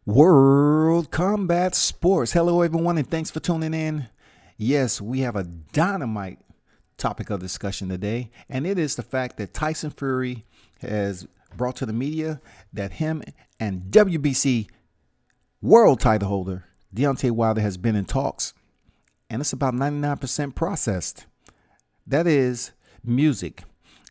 World Combat Sports. Hello, everyone, and thanks for tuning in. Yes, we have a dynamite topic of discussion today, and it is the fact that Tyson Fury has brought to the media that him and WBC world title holder Deontay Wilder has been in talks, and it's about 99% processed. That is music.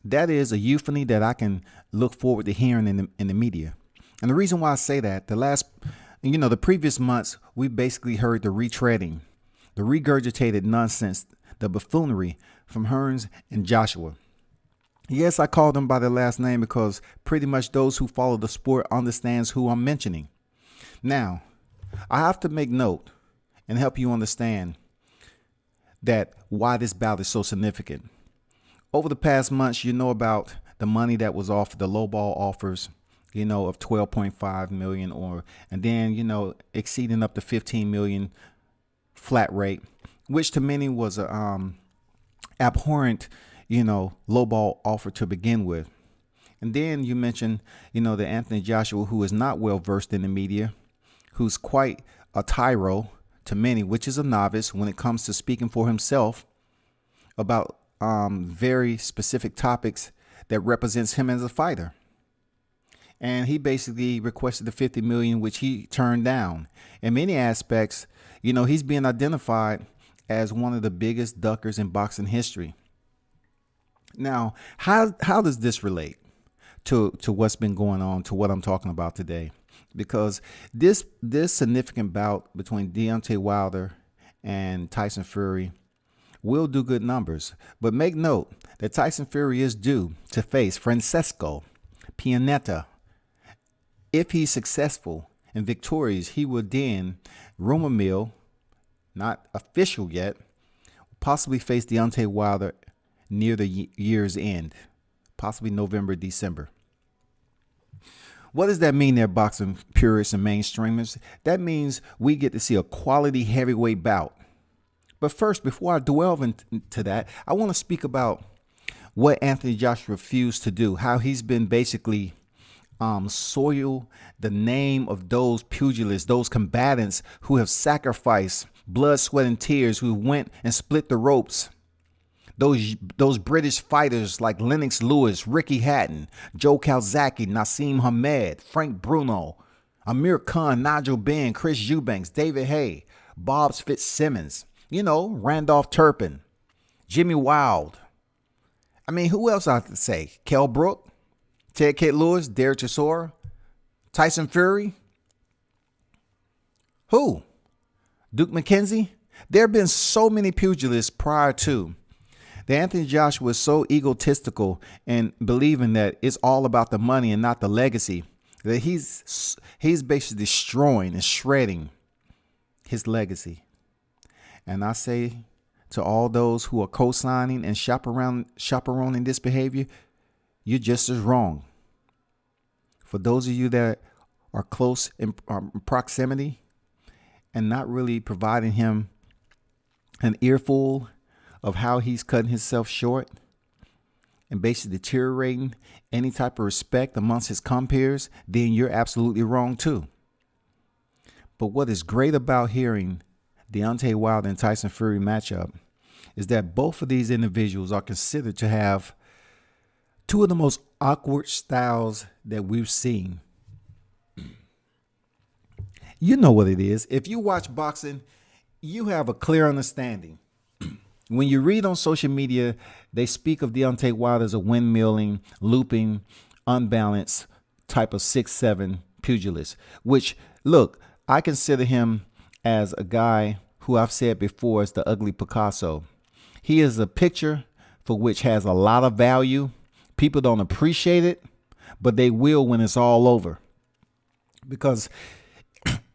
That is a euphony that I can look forward to hearing in the media. And the reason why I say that, the previous months, we basically heard the retreading, the regurgitated nonsense, the buffoonery from Hearns and Joshua. Yes, I call them by their last name because pretty much those who follow the sport understands who I'm mentioning. Now, I have to make note and help you understand that why this bout is so significant. Over the past months, you know about the money that was offered, the lowball offers, of 12.5 million and then, exceeding up to 15 million flat rate, which to many was a abhorrent, lowball offer to begin with. And then you mentioned, the Anthony Joshua, who is not well versed in the media, who's quite a tyro to many, which is a novice when it comes to speaking for himself about very specific topics that represents him as a fighter. And he basically requested the 50 million, which he turned down. In many aspects, he's being identified as one of the biggest duckers in boxing history. Now, how does this relate to what's been going on, to what I'm talking about today? Because this significant bout between Deontay Wilder and Tyson Fury will do good numbers. But make note that Tyson Fury is due to face Francesco Pianeta. If he's successful and victorious, he will then, rumor mill, not official yet, possibly face Deontay Wilder near the year's end, possibly November, December. What does that mean there, boxing purists and mainstreamers? That means we get to see a quality heavyweight bout. But first, before I delve into that, I want to speak about what Anthony Joshua refused to do, how he's been basically soil the name of those pugilists, those combatants who have sacrificed blood, sweat, and tears, who went and split the ropes. Those British fighters like Lennox Lewis, Ricky Hatton, Joe Calzaghe, Nassim Hamed, Frank Bruno, Amir Khan, Nigel Benn, Chris Eubanks, David Hay, Bob Fitzsimmons, Randolph Turpin, Jimmy Wild. I mean, who else I have to say? Kell Brook, Ted Kate Lewis, Derek Chisora, Tyson Fury. Who? Duke McKenzie? There have been so many pugilists prior to. The Anthony Joshua is so egotistical and believing that it's all about the money and not the legacy, that he's basically destroying and shredding his legacy. And I say to all those who are co-signing and chaperoning this behavior, you're just as wrong. For those of you that are close in proximity and not really providing him an earful of how he's cutting himself short and basically deteriorating any type of respect amongst his compeers, then you're absolutely wrong too. But what is great about hearing Deontay Wilder and Tyson Fury matchup is that both of these individuals are considered to have two of the most awkward styles that we've seen. You know what it is. If you watch boxing, you have a clear understanding. When you read on social media, they speak of Deontay Wilder as a windmilling, looping, unbalanced type of 6'7" pugilist, which, look, I consider him as a guy who I've said before is the ugly Picasso. He is a picture for which has a lot of value. People don't appreciate it, but they will when it's all over. Because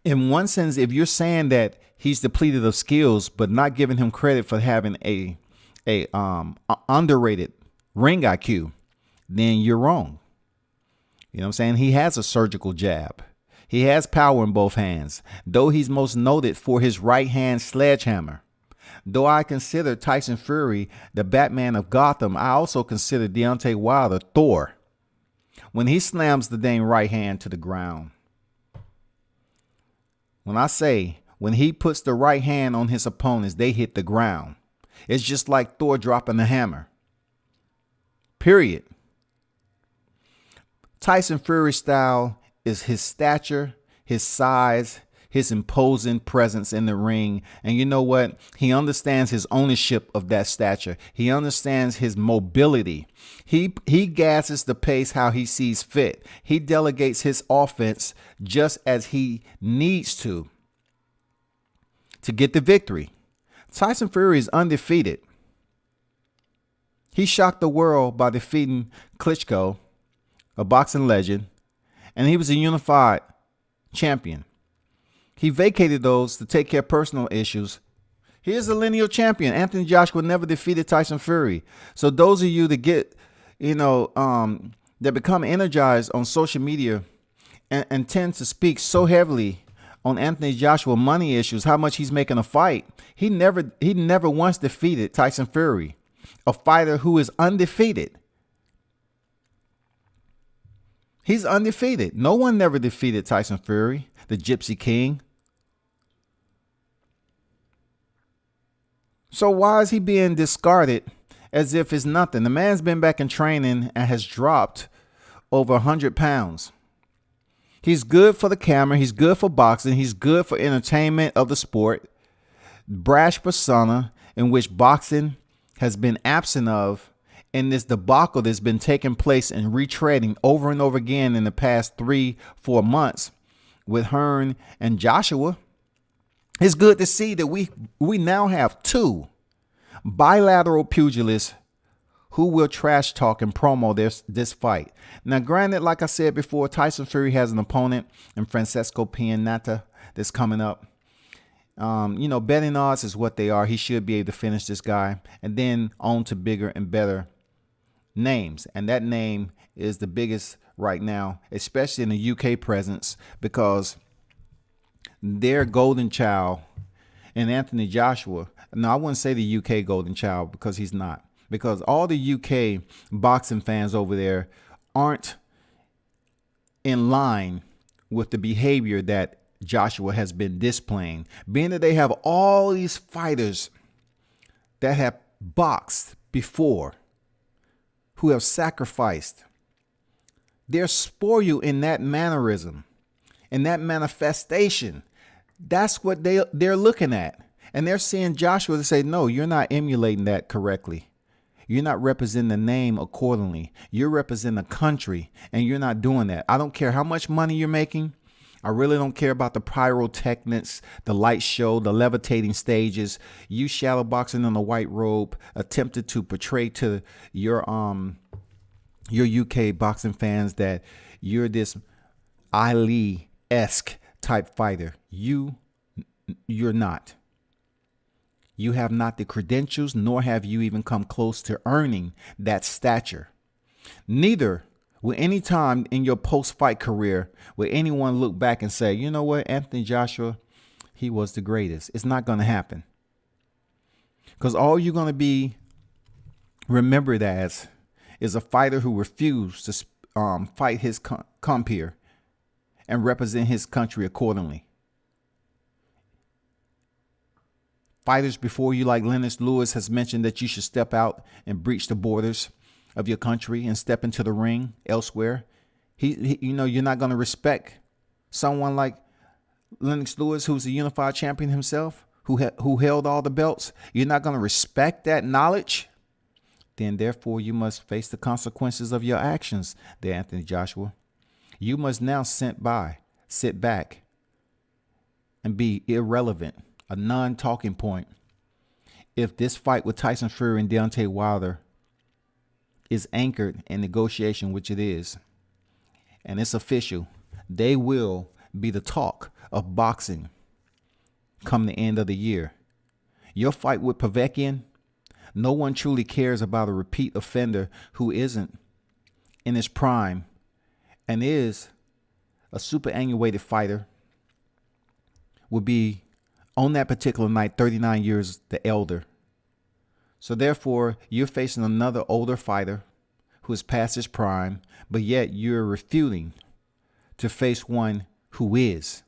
in one sense, if you're saying that he's depleted of skills, but not giving him credit for having a underrated ring IQ, then you're wrong. You know what I'm saying? He has a surgical jab. He has power in both hands, though he's most noted for his right hand sledgehammer. Though I consider Tyson Fury the Batman of Gotham, I also consider Deontay Wilder Thor when he slams the dang right hand to the ground. When I say when he puts the right hand on his opponents, they hit the ground. It's just like Thor dropping the hammer. Period. Tyson Fury's style is his stature, his size, his imposing presence in the ring. And you know what? He understands his ownership of that stature. He understands his mobility. He gasses the pace how he sees fit. He delegates his offense just as he needs to get the victory. Tyson Fury is undefeated. He shocked the world by defeating Klitschko, a boxing legend, and he was a unified champion. He vacated those to take care of personal issues. He is a lineal champion. Anthony Joshua never defeated Tyson Fury. So those of you that get, that become energized on social media and tend to speak so heavily on Anthony Joshua money issues, how much he's making a fight, he never once defeated Tyson Fury, a fighter who is undefeated. He's undefeated. No one never defeated Tyson Fury, the Gypsy King. So why is he being discarded as if it's nothing? The man's been back in training and has dropped over 100 pounds. He's good for the camera. He's good for boxing. He's good for entertainment of the sport. Brash persona in which boxing has been absent of in this debacle that's been taking place and retreading over and over again in the past 3-4 months with Hearn and Joshua. It's good to see that we now have two bilateral pugilists who will trash talk and promo this fight. Now, granted, like I said before, Tyson Fury has an opponent in Francesco Pianata that's coming up. Betting odds is what they are. He should be able to finish this guy and then on to bigger and better names. And that name is the biggest right now, especially in the UK presence, because their golden child and Anthony Joshua. No, I wouldn't say the UK golden child because he's not. Because all the UK boxing fans over there aren't in line with the behavior that Joshua has been displaying. Being that they have all these fighters that have boxed before, who have sacrificed. They're spoiled in that mannerism, in that manifestation. That's what they're looking at. And they're seeing Joshua to say, no, you're not emulating that correctly. You're not representing the name accordingly. You're representing a country, and you're not doing that. I don't care how much money you're making. I really don't care about the pyrotechnics, the light show, the levitating stages. You shadow boxing in a white robe, attempted to portray to your UK boxing fans that you're this Ali-esque type fighter. You're not. You have not the credentials, nor have you even come close to earning that stature. Neither will any time in your post-fight career will anyone look back and say, you know what, Anthony Joshua, he was the greatest. It's not going to happen. Because all you're going to be remembered as is a fighter who refused to fight his compeer and represent his country accordingly. Fighters before you, like Lennox Lewis, has mentioned that you should step out and breach the borders of your country and step into the ring elsewhere. You're not going to respect someone like Lennox Lewis, who's a unified champion himself, who held all the belts. You're not going to respect that knowledge. Then, therefore, you must face the consequences of your actions, there, Anthony Joshua. You must now sit back, and be irrelevant, a non-talking point. If this fight with Tyson Fury and Deontay Wilder is anchored in negotiation, which it is, and it's official, they will be the talk of boxing come the end of the year. Your fight with Povetkin, no one truly cares about a repeat offender who isn't in his prime and is a superannuated fighter, will be on that particular night 39 years the elder. So therefore, you're facing another older fighter who is past his prime, but yet you're refuting to face one who is.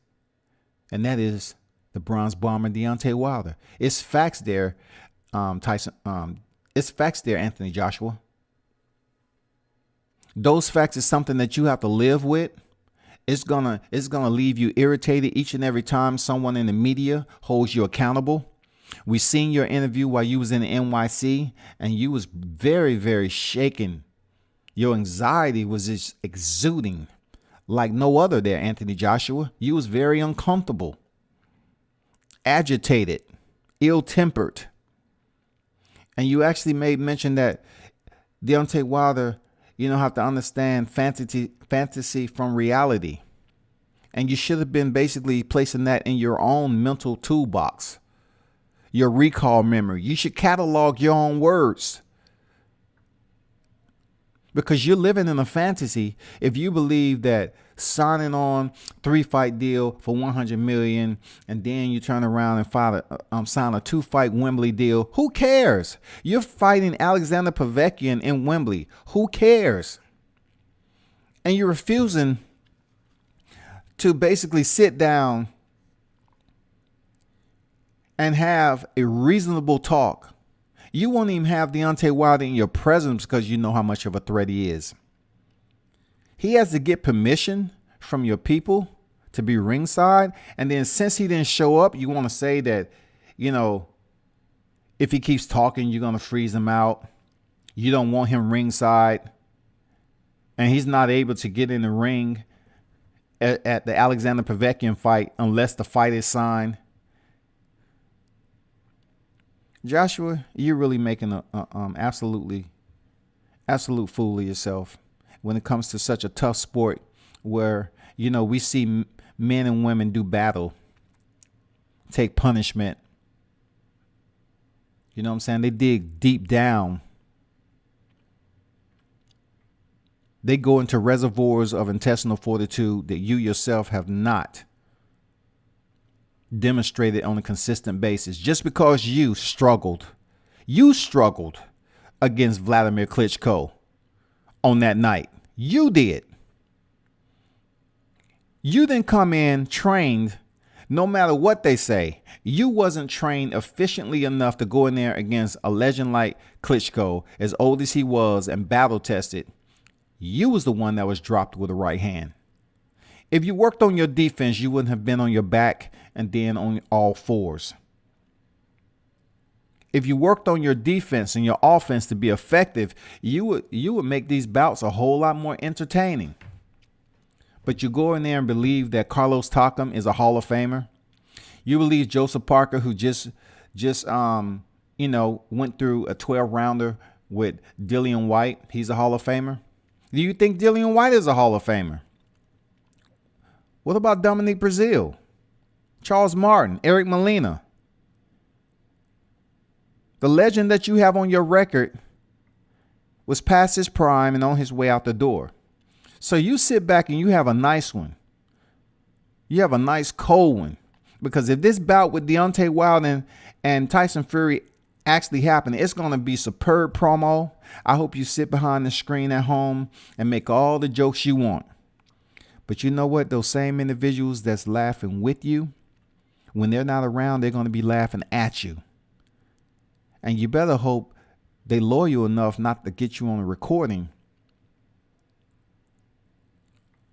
and that is the bronze bomber Deontay Wilder. It's facts there, Tyson. It's facts there, Anthony Joshua. Those facts is something that you have to live with. It's gonna leave you irritated each and every time someone in the media holds you accountable. We seen your interview while you was in the NYC, and you was very, very shaken. Your anxiety was just exuding like no other there, Anthony Joshua. You was very uncomfortable, agitated, ill-tempered. And you actually made mention that Deontay Wilder, have to understand fantasy from reality. And you should have been basically placing that in your own mental toolbox, your recall memory. You should catalog your own words, because you're living in a fantasy if you believe that signing on 3-fight deal for $100 million and then you turn around and sign a 2-fight Wembley deal. Who cares? You're fighting Alexander Povetkin in Wembley. Who cares? And you're refusing to basically sit down and have a reasonable talk. You won't even have Deontay Wilder in your presence because you know how much of a threat he is. He has to get permission from your people to be ringside. And then since he didn't show up, you want to say that, if he keeps talking, you're going to freeze him out. You don't want him ringside. And he's not able to get in the ring at the Alexander Povetkin fight unless the fight is signed. Joshua, you're really making an absolute fool of yourself when it comes to such a tough sport where, we see men and women do battle, take punishment. You know what I'm saying? They dig deep down. They go into reservoirs of intestinal fortitude that you yourself have not demonstrated on a consistent basis. Just because you struggled against Vladimir Klitschko on that night. You did. You didn't come in trained, no matter what they say. You wasn't trained efficiently enough to go in there against a legend like Klitschko, as old as he was and battle tested. You was the one that was dropped with a right hand. If you worked on your defense, you wouldn't have been on your back and then on all fours. If you worked on your defense and your offense to be effective, you would make these bouts a whole lot more entertaining. But you go in there and believe that Carlos Takam is a Hall of Famer. You believe Joseph Parker, who just went through a 12-rounder with Dillian White, he's a Hall of Famer. Do you think Dillian White is a Hall of Famer? What about Dominique Brazil, Charles Martin, Eric Molina? The legend that you have on your record was past his prime and on his way out the door. So you sit back and you have a nice one. You have a nice cold one. Because if this bout with Deontay Wilder and Tyson Fury actually happened, it's going to be superb promo. I hope you sit behind the screen at home and make all the jokes you want. But you know what? Those same individuals that's laughing with you, when they're not around, they're going to be laughing at you. And you better hope they loyal enough not to get you on a recording,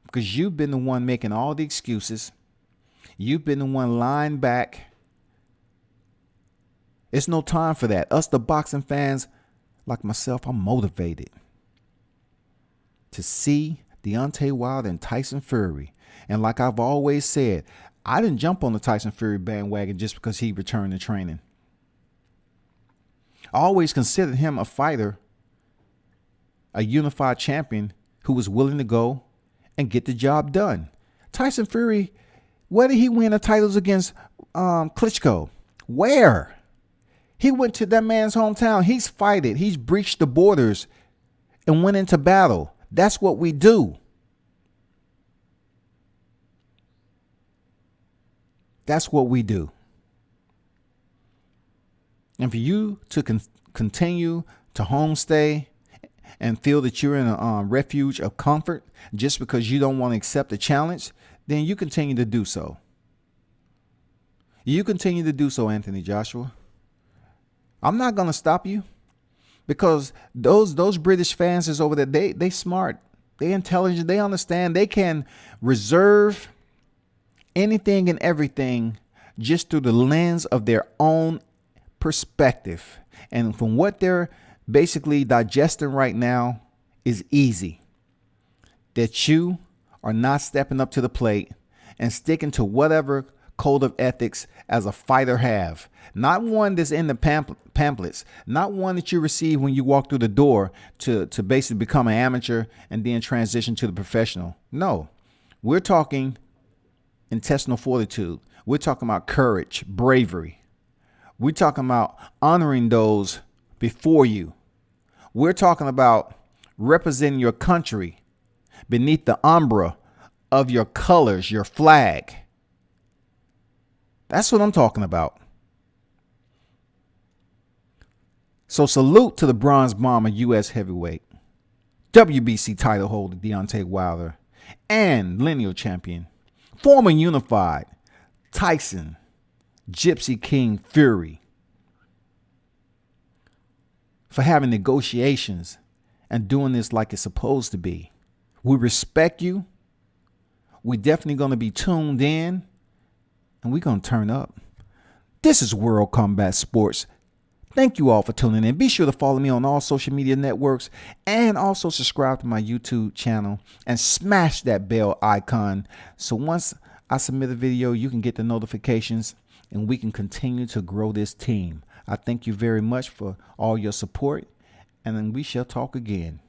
because you've been the one making all the excuses. You've been the one lying back. It's no time for that. Us, the boxing fans, like myself, I'm motivated to see Deontay Wilder and Tyson Fury. And like I've always said, I didn't jump on the Tyson Fury bandwagon just because he returned to training. I always considered him a fighter, a unified champion who was willing to go and get the job done. Tyson Fury, where did he win the titles against Klitschko? Where? He went to that man's hometown. He's fighted. He's breached the borders and went into battle. That's what we do. That's what we do. And for you to continue to homestay and feel that you're in a refuge of comfort just because you don't want to accept the challenge, then you continue to do so. You continue to do so, Anthony Joshua. I'm not going to stop you, because those British fans is over there. They smart. They intelligent. They understand. They can reserve anything and everything just through the lens of their own perspective. And from what they're basically digesting right now is easy. That you are not stepping up to the plate and sticking to whatever code of ethics as a fighter have. Not one that's in the pamphlets, not one that you receive when you walk through the door to basically become an amateur and then transition to the professional. No, we're talking intestinal fortitude. We're talking about courage, bravery. We're talking about honoring those before you. We're talking about representing your country beneath the umbra of your colors, your flag. That's what I'm talking about. So salute to the bronze bomber, U.S. heavyweight, WBC title holder Deontay Wilder, and lineal champion, former unified Tyson, Gypsy King Fury, for having negotiations and doing this like it's supposed to be. We respect you. We're definitely going to be tuned in, and we're going to turn up. This is World Combat Sports. Thank you all for tuning in. Be sure to follow me on all social media networks, and also subscribe to my YouTube channel and smash that bell icon, so once I submit a video, you can get the notifications and we can continue to grow this team. I thank you very much for all your support, and then we shall talk again.